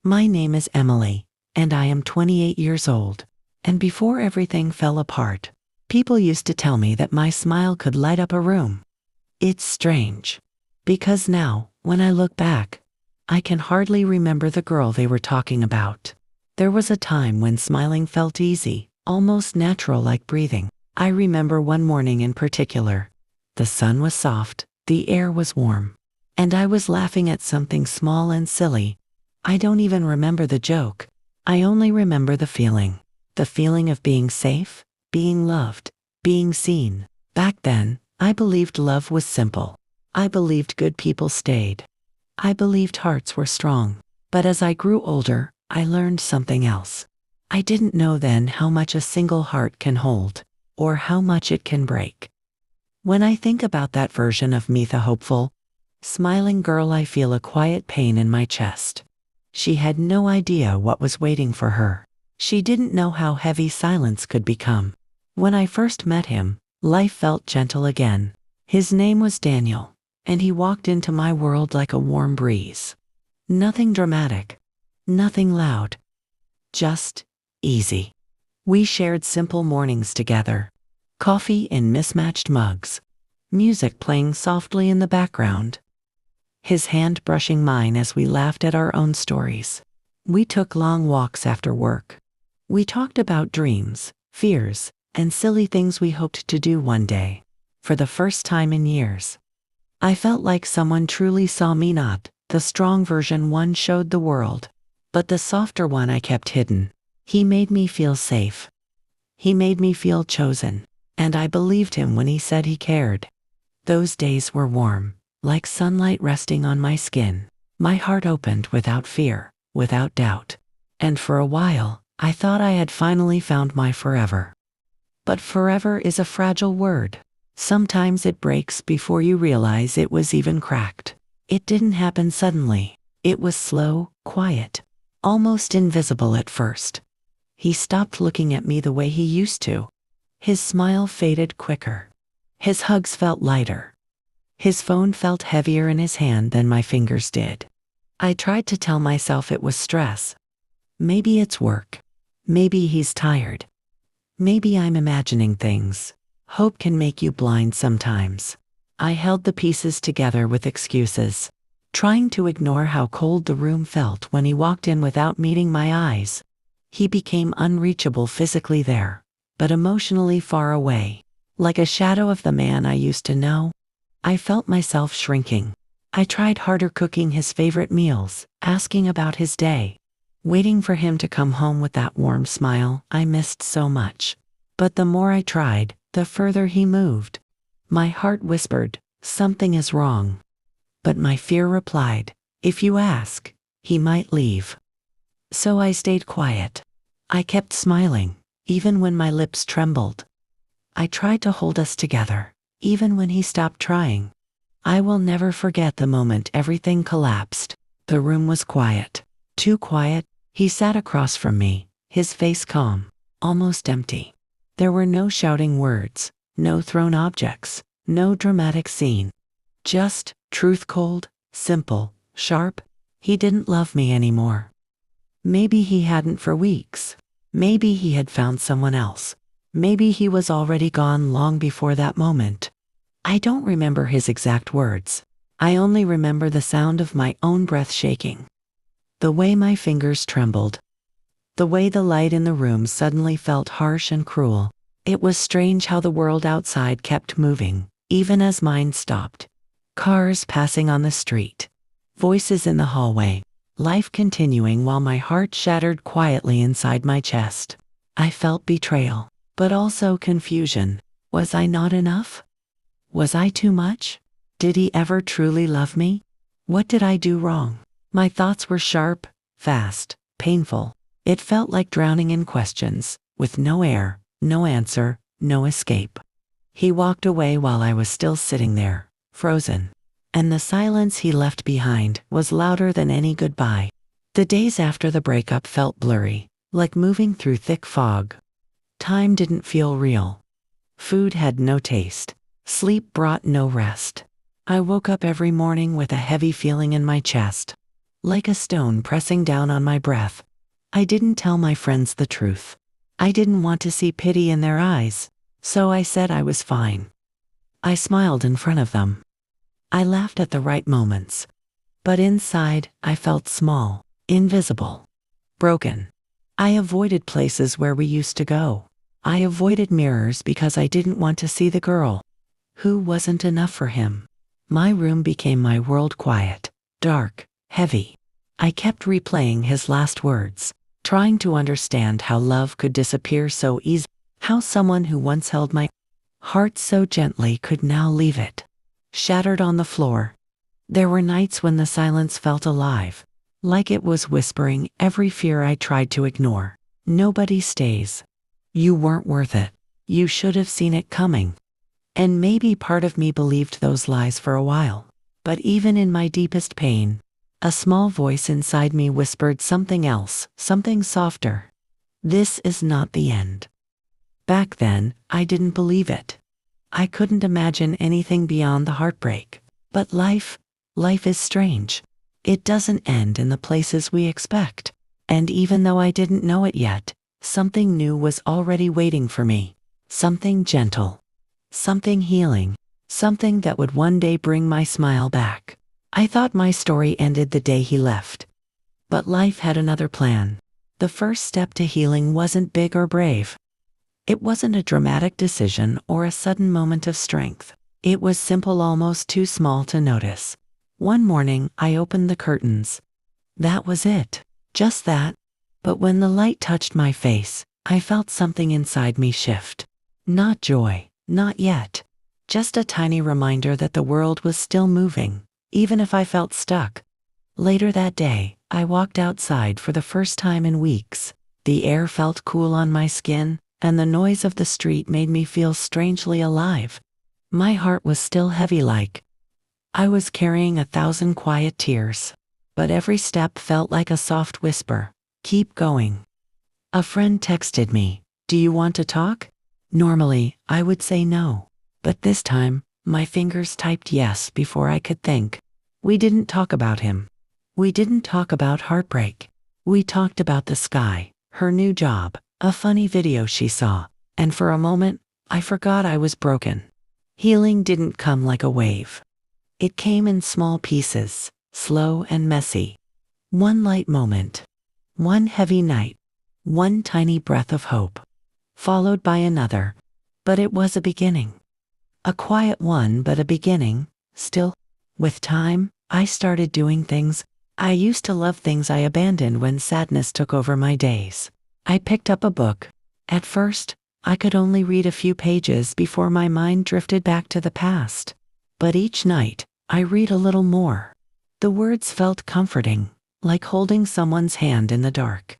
My name is Emily, and I am 28 years old. And before everything fell apart, people used to tell me that my smile could light up a room. It's strange, because now, when I look back, I can hardly remember the girl they were talking about. There was a time when smiling felt easy, almost natural, like breathing. I remember one morning in particular. The sun was soft, the air was warm, and I was laughing at something small and silly. I don't even remember the joke. I only remember the feeling of being safe, being loved, being seen. Back then, I believed love was simple. I believed good people stayed. I believed hearts were strong. But as I grew older, I learned something else. I didn't know then how much a single heart can hold, or how much it can break. When I think about that version of me, the hopeful, smiling girl, I feel a quiet pain in my chest. She had no idea what was waiting for her. She didn't know how heavy silence could become. When I first met him, life felt gentle again. His name was Daniel, and he walked into my world like a warm breeze. Nothing dramatic, nothing loud, just easy. We shared simple mornings together. Coffee in mismatched mugs, music playing softly in the background, his hand brushing mine as we laughed at our own stories. We took long walks after work. We talked about dreams, fears, and silly things we hoped to do one day. For the first time in years, I felt like someone truly saw me, not the strong version one showed the world, but the softer one I kept hidden. He made me feel safe. He made me feel chosen. And I believed him when he said he cared. Those days were warm, like sunlight resting on my skin. My heart opened without fear, without doubt. And for a while, I thought I had finally found my forever. But forever is a fragile word. Sometimes it breaks before you realize it was even cracked. It didn't happen suddenly. It was slow, quiet, almost invisible at first. He stopped looking at me the way he used to. His smile faded quicker. His hugs felt lighter. His phone felt heavier in his hand than my fingers did. I tried to tell myself it was stress. Maybe it's work. Maybe he's tired. Maybe I'm imagining things. Hope can make you blind sometimes. I held the pieces together with excuses, trying to ignore how cold the room felt when he walked in without meeting my eyes. He became unreachable physically there, but emotionally far away, like a shadow of the man I used to know. I felt myself shrinking. I tried harder cooking his favorite meals, asking about his day, waiting for him to come home with that warm smile I missed so much. But the more I tried, the further he moved. My heart whispered, something is wrong. But my fear replied, if you ask, he might leave. So I stayed quiet. I kept smiling, even when my lips trembled. I tried to hold us together, even when he stopped trying. I will never forget the moment everything collapsed. The room was quiet. Too quiet. He sat across from me, his face calm, almost empty. There were no shouting words, no thrown objects, no dramatic scene. Just truth, cold, simple, sharp. He didn't love me anymore. Maybe he hadn't for weeks. Maybe he had found someone else. Maybe he was already gone long before that moment. I don't remember his exact words. I only remember the sound of my own breath shaking. The way my fingers trembled. The way the light in the room suddenly felt harsh and cruel. It was strange how the world outside kept moving, even as mine stopped. Cars passing on the street. Voices in the hallway. Life continuing while my heart shattered quietly inside my chest. I felt betrayal, but also confusion. Was I not enough? Was I too much? Did he ever truly love me? What did I do wrong? My thoughts were sharp, fast, painful. It felt like drowning in questions, with no air, no answer, no escape. He walked away while I was still sitting there, frozen. And the silence he left behind was louder than any goodbye. The days after the breakup felt blurry, like moving through thick fog. Time didn't feel real. Food had no taste. Sleep brought no rest. I woke up every morning with a heavy feeling in my chest. like a stone pressing down on my breath. I didn't tell my friends the truth. I didn't want to see pity in their eyes, so I said I was fine. I smiled in front of them. I laughed at the right moments. But inside, I felt small, invisible, broken. I avoided places where we used to go. I avoided mirrors because I didn't want to see the girl who wasn't enough for him. My room became my world, quiet, dark, heavy. I kept replaying his last words, trying to understand how love could disappear so easily, how someone who once held my heart so gently could now leave it, shattered on the floor. There were nights when the silence felt alive, like it was whispering every fear I tried to ignore. Nobody stays. You weren't worth it. You should have seen it coming. And maybe part of me believed those lies for a while. But even in my deepest pain, a small voice inside me whispered something else, something softer. This is not the end. Back then, I didn't believe it. I couldn't imagine anything beyond the heartbreak. But life is strange. It doesn't end in the places we expect. And even though I didn't know it yet, something new was already waiting for me. Something gentle. Something healing. Something that would one day bring my smile back. I thought my story ended the day he left. But life had another plan. The first step to healing wasn't big or brave. It wasn't a dramatic decision or a sudden moment of strength. It was simple, almost too small to notice. One morning, I opened the curtains. That was it. Just that. But when the light touched my face, I felt something inside me shift. Not joy, not yet. Just a tiny reminder that the world was still moving, even if I felt stuck. Later that day, I walked outside for the first time in weeks. The air felt cool on my skin, and the noise of the street made me feel strangely alive. My heart was still heavy, like I was carrying 1,000 quiet tears. But every step felt like a soft whisper. Keep going. A friend texted me, "Do you want to talk?" Normally, I would say no. But this time, my fingers typed yes before I could think. We didn't talk about him. We didn't talk about heartbreak. We talked about the sky, her new job, a funny video she saw, and for a moment, I forgot I was broken. Healing didn't come like a wave. It came in small pieces, slow and messy. One light moment, one heavy night, one tiny breath of hope, followed by another. But it was a beginning. A quiet one, but a beginning, still. With time, I started doing things. I used to love things I abandoned when sadness took over my days. I picked up a book. At first, I could only read a few pages before my mind drifted back to the past. But each night, I read a little more. The words felt comforting, like holding someone's hand in the dark.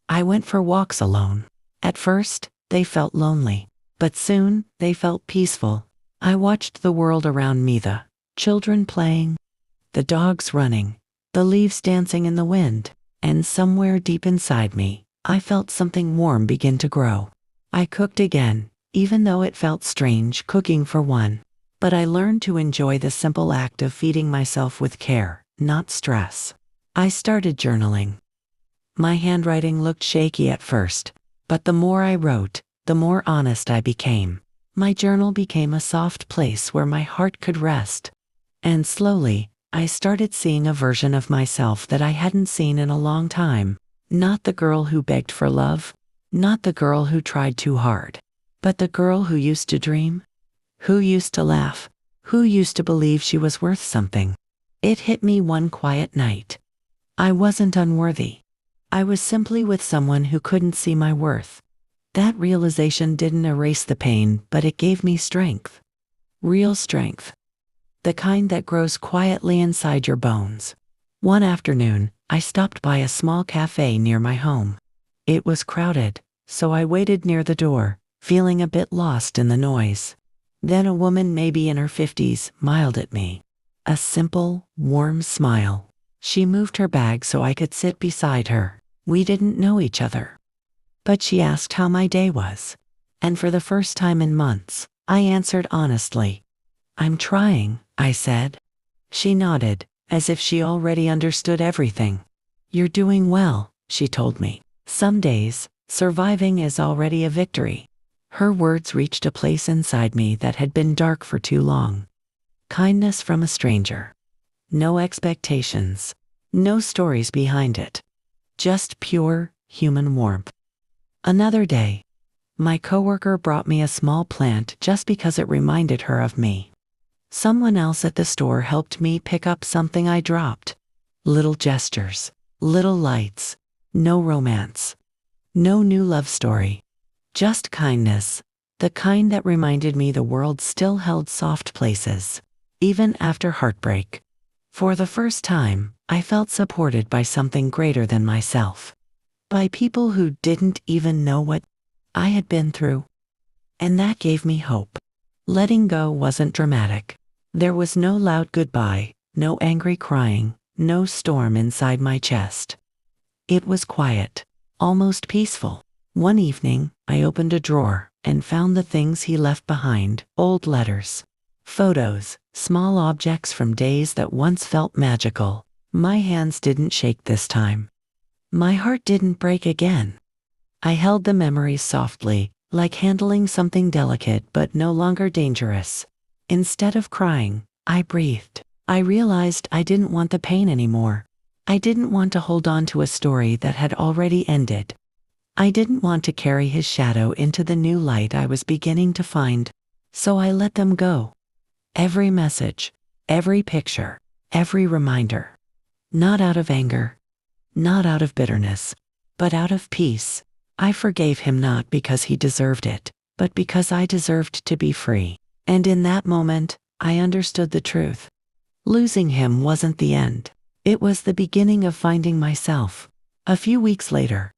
I went for walks alone. At first, they felt lonely, but soon, they felt peaceful. I watched the world around me, the children playing, the dogs running, the leaves dancing in the wind, and somewhere deep inside me, I felt something warm begin to grow. I cooked again, even though it felt strange cooking for one. But I learned to enjoy the simple act of feeding myself with care, not stress. I started journaling. My handwriting looked shaky at first, but the more I wrote, the more honest I became. My journal became a soft place where my heart could rest. And slowly, I started seeing a version of myself that I hadn't seen in a long time. Not the girl who begged for love, not the girl who tried too hard, but the girl who used to dream, who used to laugh, who used to believe she was worth something. It hit me one quiet night. I wasn't unworthy. I was simply with someone who couldn't see my worth. That realization didn't erase the pain, but it gave me strength. Real strength. The kind that grows quietly inside your bones. One afternoon, I stopped by a small cafe near my home. It was crowded, so I waited near the door, feeling a bit lost in the noise. Then a woman, maybe in her 50s, smiled at me. A simple, warm smile. She moved her bag so I could sit beside her. We didn't know each other. But she asked how my day was. And for the first time in months, I answered honestly. "I'm trying," I said. She nodded, as if she already understood everything. "You're doing well," she told me. "Some days, surviving is already a victory." Her words reached a place inside me that had been dark for too long. Kindness from a stranger. No expectations. No stories behind it. Just pure, human warmth. Another day, my coworker brought me a small plant just because it reminded her of me. Someone else at the store helped me pick up something I dropped. Little gestures, little lights, no romance, no new love story. Just kindness, the kind that reminded me the world still held soft places, even after heartbreak. For the first time, I felt supported by something greater than myself. By people who didn't even know what I had been through. And that gave me hope. Letting go wasn't dramatic. There was no loud goodbye, no angry crying, no storm inside my chest. It was quiet, almost peaceful. One evening, I opened a drawer and found the things he left behind: old letters, photos, small objects from days that once felt magical. My hands didn't shake this time. My heart didn't break again. I held the memories softly, like handling something delicate but no longer dangerous. Instead of crying, I breathed. I realized I didn't want the pain anymore. I didn't want to hold on to a story that had already ended. I didn't want to carry his shadow into the new light I was beginning to find. So I let them go. Every message, every picture, every reminder. Not out of anger, not out of bitterness, but out of peace. I forgave him not because he deserved it, but because I deserved to be free. And in that moment, I understood the truth. Losing him wasn't the end. It was the beginning of finding myself. A few weeks later,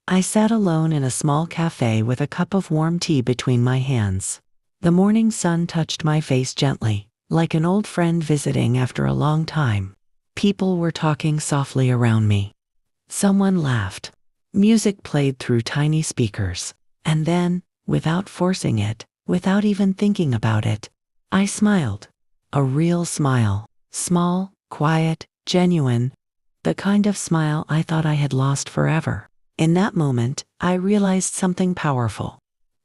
I sat alone in a small cafe with a cup of warm tea between my hands. The morning sun touched my face gently, like an old friend visiting after a long time. People were talking softly around me. Someone laughed. Music played through tiny speakers. And then, without forcing it, without even thinking about it, I smiled. A real smile. Small, quiet, genuine. The kind of smile I thought I had lost forever. In that moment, I realized something powerful.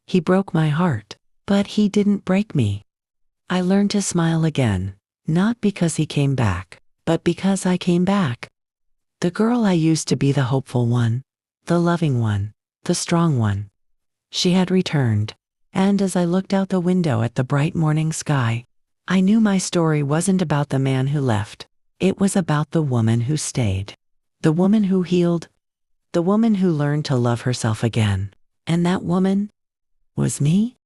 He broke my heart, but he didn't break me. I learned to smile again, not because he came back, but because I came back. The girl I used to be, the hopeful one, the loving one, the strong one. She had returned, and as I looked out the window at the bright morning sky, I knew my story wasn't about the man who left. It was about the woman who stayed. The woman who healed. The woman who learned to love herself again. And that woman was me.